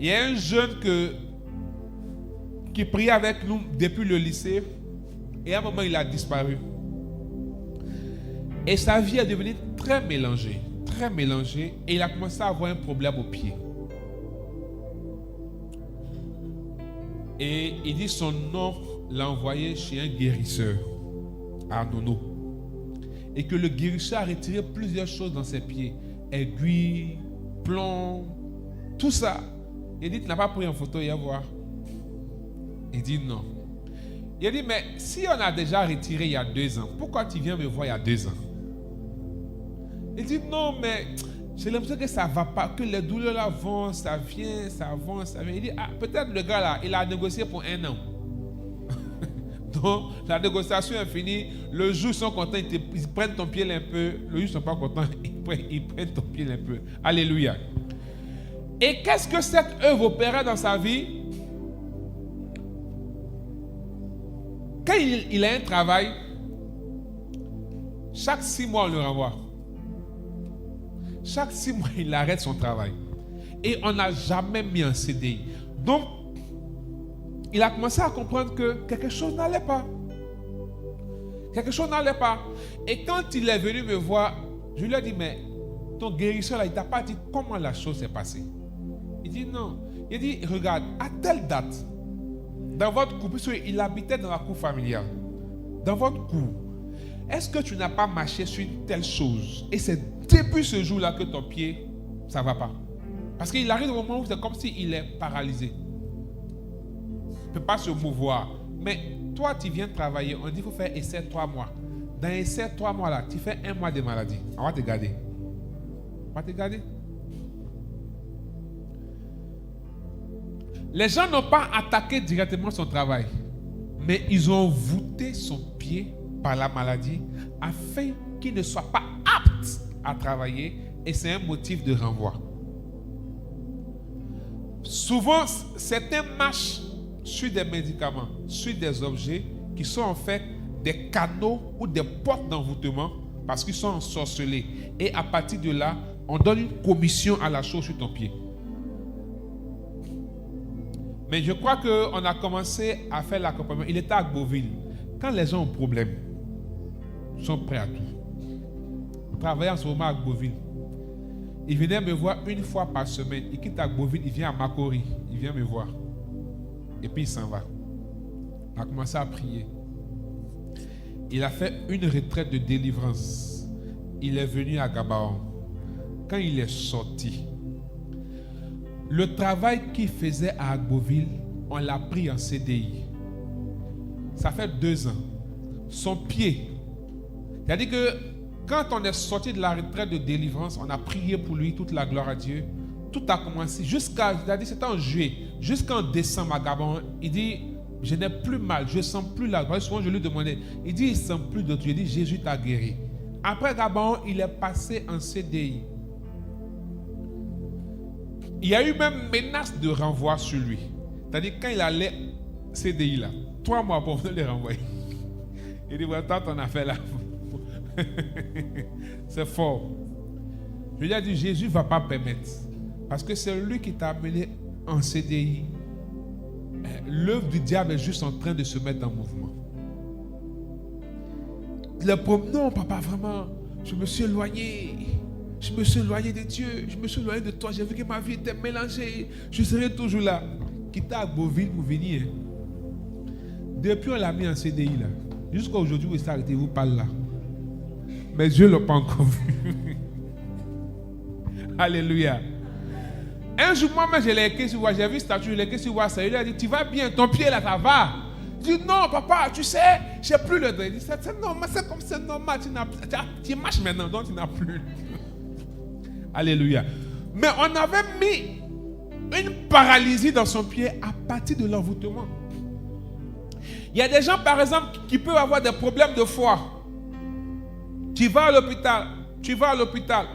Il y a un jeune qui priait avec nous depuis le lycée et à un moment il a disparu. Et sa vie est devenue très mélangée et il a commencé à avoir un problème au pied. Et il dit son oncle l'a envoyé chez un guérisseur à Nono. Et que le guérisseur a retiré plusieurs choses dans ses pieds. Aiguilles, plombs, tout ça. Il dit, tu n'as pas pris en photo hier voir? Il dit non. Il dit, mais si on a déjà retiré il y a 2 ans, pourquoi tu viens me voir il y a 2 ans? Il dit non, mais j'ai l'impression que ça ne va pas, que les douleurs là vont, ça vient, ça avance, ça vient. Il dit, ah, peut-être le gars là, il a négocié pour 1 an. Donc, la négociation est finie. Le jour ils sont contents, ils prennent ton pied un peu. Le jour ils ne sont pas contents, ils prennent ton pied un peu. Alléluia. Et qu'est-ce que cette œuvre opérait dans sa vie? Quand il a un travail, chaque 6 mois, on le renvoie. Chaque 6 mois, il arrête son travail. Et on n'a jamais mis un CDI. Donc, il a commencé à comprendre que quelque chose n'allait pas. Quelque chose n'allait pas. Et quand il est venu me voir, je lui ai dit, mais ton guérisseur, là, il ne t'a pas dit comment la chose s'est passée. Il dit non. Il dit, regarde, à telle date, dans votre cour, parce qu'il habitait dans la cour familiale, dans votre cour, est-ce que tu n'as pas marché sur une telle chose? Et c'est depuis ce jour-là que ton pied, ça ne va pas. Parce qu'il arrive au moment où c'est comme s'il est paralysé. Il ne peut pas se mouvoir. Mais toi, tu viens travailler, on dit qu'il faut faire essai 3 mois. Dans essai 3 mois là, tu fais 1 mois de maladie. On va te garder. On va te garder. Les gens n'ont pas attaqué directement son travail, mais ils ont voûté son pied par la maladie afin qu'il ne soit pas apte à travailler, et c'est un motif de renvoi. Souvent, certains marchent sur des médicaments, sur des objets qui sont en fait des canaux ou des portes d'envoûtement parce qu'ils sont ensorcelés. Et à partir de là, on donne une commission à la chose sur ton pied. Mais je crois qu'on a commencé à faire l'accompagnement. Il était à Beauville. Quand les gens ont un problème, ils sont prêts à tout. Je travaillais en ce moment à Beauville. Il venait me voir 1 fois par semaine. Il quitte à Beauville, il vient à Makori. Il vient me voir. Et puis il s'en va. On a commencé à prier. Il a fait une retraite de délivrance. Il est venu à Gabaon. Quand il est sorti, le travail qu'il faisait à Agboville, on l'a pris en CDI. Ça fait 2 ans. Son pied, c'est-à-dire que quand on est sorti de la retraite de délivrance, on a prié pour lui, toute la gloire à Dieu. Tout a commencé jusqu'à, c'est-à-dire c'était en juillet, jusqu'en décembre à Gabon. Il dit, je n'ai plus mal, je ne sens plus là. Souvent je lui demandais, il dit, il ne sent plus de tout. Il dit, Jésus t'a guéri. Après Gabon, il est passé en CDI. Il y a eu même menace de renvoi sur lui. C'est-à-dire quand il allait CDI là, 3 mois pour venir le renvoyer. Il dit, voilà, tant ton affaire là. C'est fort. Je lui ai dit, Jésus ne va pas permettre. Parce que c'est lui qui t'a amené en CDI. L'œuvre du diable est juste en train de se mettre en mouvement. Non, papa, vraiment, je me suis éloigné. Je me suis éloigné de Dieu. Je me suis éloigné de toi. J'ai vu que ma vie était mélangée. Je serai toujours là. Quitte à Beauville pour venir. Depuis, on l'a mis en CDI là. Jusqu'à aujourd'hui, il s'est arrêté, vous parle là. Mais Dieu ne l'a pas encore vu. Alléluia. Un jour, moi-même, je l'ai écrit sur moi. J'ai vu le statut, je l'ai écrit sur WhatsApp. Il a dit, tu vas bien, ton pied là, ça va. Je dis, non, papa, tu sais, j'ai plus le droit. Il dit, c'est normal, c'est comme c'est normal. Tu marches maintenant, donc tu n'as plus. Alléluia. Mais on avait mis une paralysie dans son pied à partir de l'envoûtement. Il y a des gens, par exemple, qui peuvent avoir des problèmes de foie. Tu vas à l'hôpital.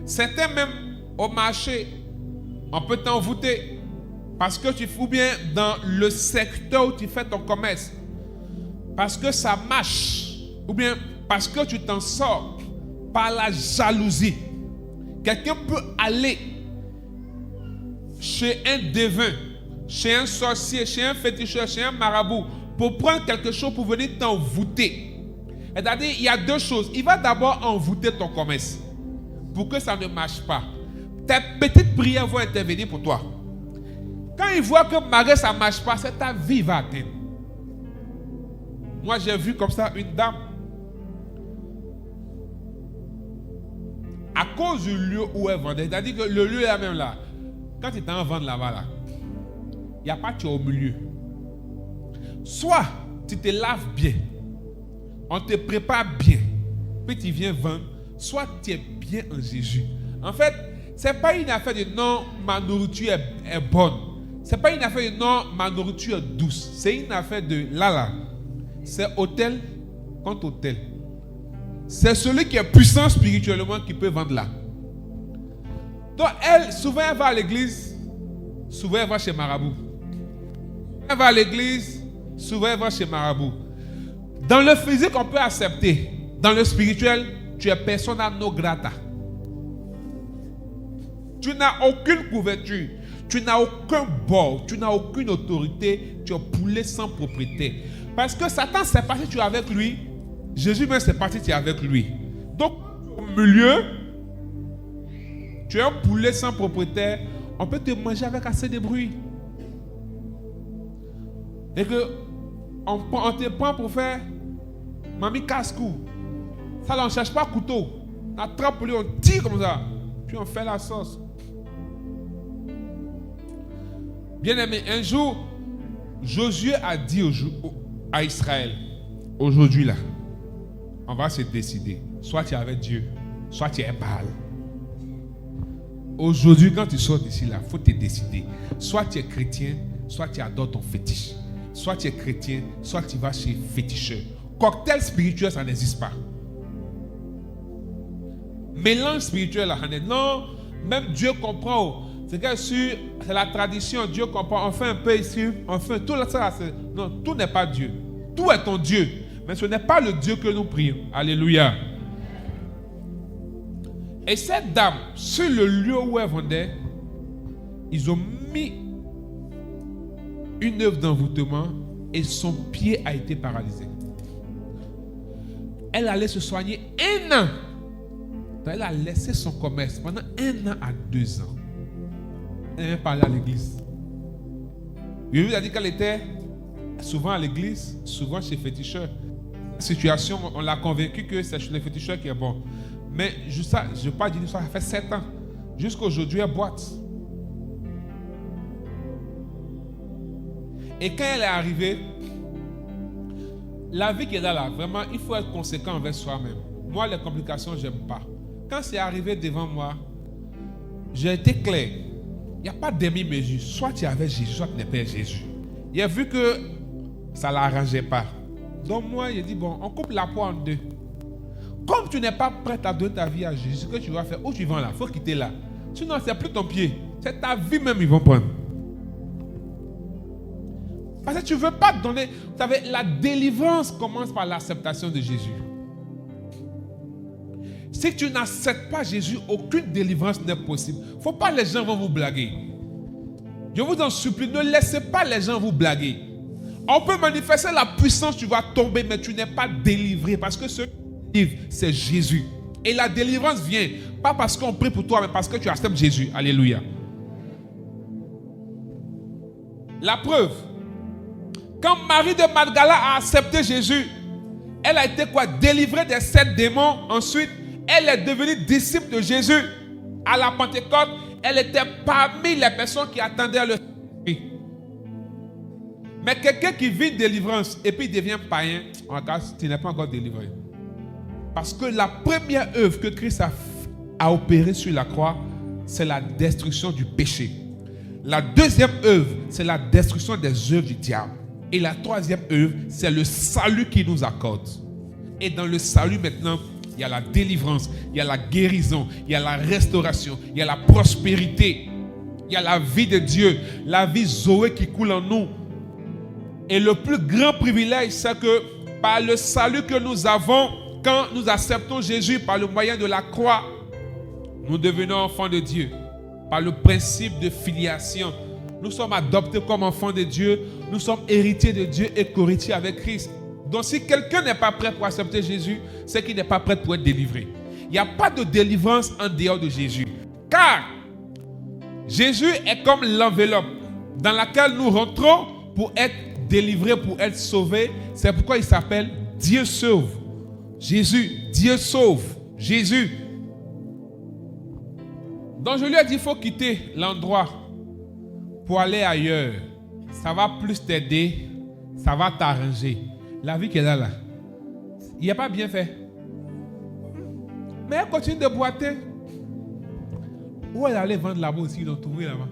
Certains même au marché, on peut t'envoûter parce que ou bien dans le secteur où tu fais ton commerce, parce que ça marche, ou bien parce que tu t'en sors par la jalousie. Quelqu'un peut aller chez un devin, chez un sorcier, chez un féticheur, chez un marabout, pour prendre quelque chose pour venir t'envoûter. C'est-à-dire, il y a deux choses. Il va d'abord envoûter ton commerce pour que ça ne marche pas. Tes petites prières vont intervenir pour toi. Quand il voit que malgré ça ne marche pas, c'est ta vie va atteindre. Moi, j'ai vu comme ça une dame. À cause du lieu où elle vendait, c'est-à-dire que le lieu est même là. Quand tu es en vente là-bas, là, il n'y a pas de au milieu. Soit tu te laves bien, on te prépare bien, puis tu viens vendre, soit tu es bien en Jésus. En fait, ce n'est pas une affaire de non, ma nourriture est bonne. Ce n'est pas une affaire de non, ma nourriture est douce. C'est une affaire de là. C'est hôtel contre hôtel. C'est celui qui est puissant spirituellement qui peut vendre là. Donc elle, souvent elle va à l'église, souvent elle va chez Marabout. Elle va à l'église, souvent elle va chez Marabout. Dans le physique, on peut accepter. Dans le spirituel, tu es persona non grata. Tu n'as aucune couverture. Tu n'as aucun bord. Tu n'as aucune autorité. Tu es poulet sans propriété. Parce que Satan s'est parti, tu es avec lui. Jésus même s'est parti, tu es avec lui. Donc, au milieu, tu es un poulet sans propriétaire. On peut te manger avec assez de bruit. Et que on te prend pour faire mamie casse-cou. Ça, là, on ne cherche pas couteau. On attrape lui, on tire comme ça. Puis on fait la sauce. Bien aimé, un jour, Josué a dit à Israël, aujourd'hui là, on va se décider. Soit tu es avec Dieu, soit tu es Baal. Aujourd'hui, quand tu sors d'ici là, il faut te décider. Soit tu es chrétien, soit tu adores ton fétiche. Soit tu es chrétien, soit tu vas chez féticheur. Cocktail spirituel, ça n'existe pas. Mélange spirituel, là, non, même Dieu comprend. C'est que c'est la tradition, Dieu comprend. On fait un peu ici, on fait tout ça. Non, tout n'est pas Dieu. Tout est ton Dieu. Mais ce n'est pas le Dieu que nous prions. Alléluia. Et cette dame, sur le lieu où elle vendait, ils ont mis une œuvre d'envoûtement et son pied a été paralysé. Elle allait se soigner 1 an. Elle a laissé son commerce pendant 1 an à 2 ans. Elle est parlé à l'église. Jésus a dit qu'elle était souvent à l'église, souvent chez féticheur. Situation, on l'a convaincu que c'est chez les féticheurs qui est bon. Mais je ne vais pas dire ça, ça fait 7 ans. Jusqu'à aujourd'hui, elle boite. Et quand elle est arrivée, la vie qui est là, vraiment, il faut être conséquent envers soi-même. Moi, les complications, je n'aime pas. Quand c'est arrivé devant moi, j'ai été clair. Il n'y a pas demi-mesure. Soit tu es avec Jésus, soit tu n'es pas avec Jésus. Il a vu que ça ne l'arrangeait pas. Donc moi, il a dit, bon, on coupe la poire en deux. Comme tu n'es pas prêt à donner ta vie à Jésus, ce que tu vas faire, où tu vas là, il faut quitter là. Sinon, ce n'est plus ton pied. C'est ta vie même ils vont prendre. Parce que tu ne veux pas donner. Vous savez, la délivrance commence par l'acceptation de Jésus. Si tu n'acceptes pas Jésus, aucune délivrance n'est possible. Il ne faut pas que les gens vont vous blaguer. Je vous en supplie, ne laissez pas les gens vous blaguer. On peut manifester la puissance, tu vas tomber, mais tu n'es pas délivré. Parce que ce qui délivre, c'est Jésus. Et la délivrance vient, pas parce qu'on prie pour toi, mais parce que tu acceptes Jésus. Alléluia. La preuve, quand Marie de Magdala a accepté Jésus, elle a été quoi? Délivrée des 7 démons. Ensuite, elle est devenue disciple de Jésus. À la Pentecôte, elle était parmi les personnes qui attendaient le Saint-Esprit. Mais quelqu'un qui vit une délivrance et puis devient païen, en cas, tu n'es pas encore délivré. Parce que la première œuvre que Christ a opérée sur la croix, c'est la destruction du péché. La deuxième œuvre, c'est la destruction des œuvres du diable. Et la troisième œuvre, c'est le salut qu'il nous accorde. Et dans le salut maintenant, il y a la délivrance, il y a la guérison, il y a la restauration, il y a la prospérité, il y a la vie de Dieu, la vie Zoé qui coule en nous. Et le plus grand privilège, c'est que par le salut que nous avons, quand nous acceptons Jésus par le moyen de la croix, nous devenons enfants de Dieu. par le principe de filiation. Nous sommes adoptés comme enfants de Dieu. Nous sommes héritiers de Dieu et co-héritiers avec Christ. Donc si quelqu'un n'est pas prêt pour accepter Jésus, c'est qu'il n'est pas prêt pour être délivré. Il n'y a pas de délivrance en dehors de Jésus. Car Jésus est comme l'enveloppe dans laquelle nous rentrons pour être délivrés, pour être sauvés. C'est pourquoi il s'appelle Dieu sauve. Jésus, Dieu sauve. Jésus. Donc je lui ai dit, il faut quitter l'endroit pour aller ailleurs. Ça va plus t'aider, ça va t'arranger. La vie qu'elle a là, il n'a pas bien fait. Mais elle continue de boiter. Où elle allait vendre là-bas aussi, ils l'ont trouvé là-bas.